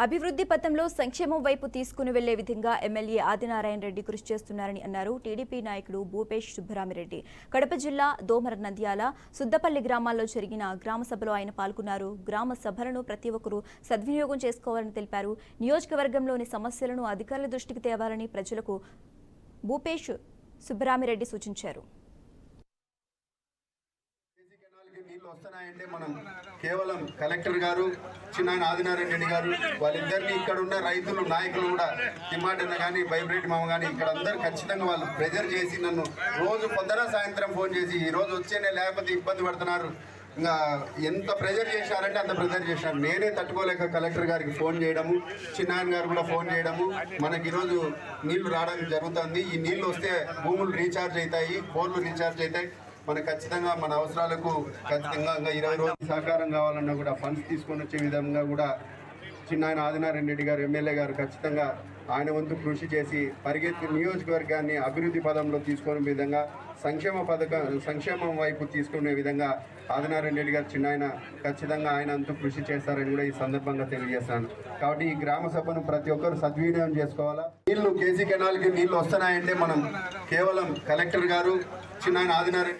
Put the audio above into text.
అభివృద్ధి పథంలో సంక్షేమం వైపు తీసుకుని వెళ్లే విధంగా ఎమ్మెల్యే ఆదినారాయణ రెడ్డి కృషి చేస్తున్నారని అన్నారు టీడీపీ నాయకుడు భూపేష్ సుబ్బరామిరెడ్డి. కడప జిల్లా దోమర నంద్యాల సుద్దపల్లి గ్రామాల్లో జరిగిన గ్రామ సభలో ఆయన పాల్గొన్నారు. గ్రామ సభలను ప్రతి ఒక్కరూ సద్వినియోగం చేసుకోవాలని తెలిపారు. నియోజకవర్గంలోని సమస్యలను అధికారుల దృష్టికి తేవాలని ప్రజలకు భూపేష్ సుబ్బరామిరెడ్డి సూచించారు. నీళ్ళు వస్తున్నాయంటే మనం కేవలం కలెక్టర్ గారు చిన్నాయన ఆదినారాయణ రెడ్డి గారు వాళ్ళిద్దరిని ఇక్కడ ఉన్న రైతులు నాయకులు కూడా టిమాటన్న కానీ వైబ్రేట్ మామ కానీ ఇక్కడ అందరూ ఖచ్చితంగా వాళ్ళు ప్రెజర్ చేసి నన్ను రోజు పొద్దున సాయంత్రం ఫోన్ చేసి ఈ రోజు వచ్చేనే లేకపోతే ఇబ్బంది పడుతున్నారు, ఇంకా ఎంత ప్రెజర్ చేశారంటే అంత ప్రెజర్ చేశారు. నేనే తట్టుకోలేక కలెక్టర్ గారికి ఫోన్ చేయడము, చిన్నాయన గారు కూడా ఫోన్ చేయడము, మనకి ఈరోజు నీళ్లు రావడం జరుగుతుంది. ఈ నీళ్లు వస్తే భూములు రీఛార్జ్ అవుతాయి, బోర్లు రీఛార్జ్ అవుతాయి. మనకు ఖచ్చితంగా మన అవసరాలకు ఖచ్చితంగా ఇంకా 20 రోజులు సహకారం కావాలన్నా కూడా ఫండ్స్ తీసుకొని వచ్చే విధంగా కూడా చిన్నాయన ఆదినారాయణ రెడ్డి గారు ఎమ్మెల్యే గారు ఖచ్చితంగా ఆయన వంతు కృషి చేసి పరిగెత్తి నియోజకవర్గాన్ని అభివృద్ధి పదంలో తీసుకునే విధంగా సంక్షేమం వైపు తీసుకునే విధంగా ఆదినారాయణ రెడ్డి గారు చిన్నాయన ఖచ్చితంగా ఆయన అంతు కృషి చేస్తారని కూడా ఈ సందర్భంగా తెలియజేస్తాను. కాబట్టి ఈ గ్రామ సభను ప్రతి ఒక్కరు సద్వినియోగం చేసుకోవాలా. నీళ్లు కేసీ కెనాల్కి నీళ్లు వస్తున్నాయంటే మనం కేవలం కలెక్టర్ గారు చిన్నాయన ఆదినారాయణ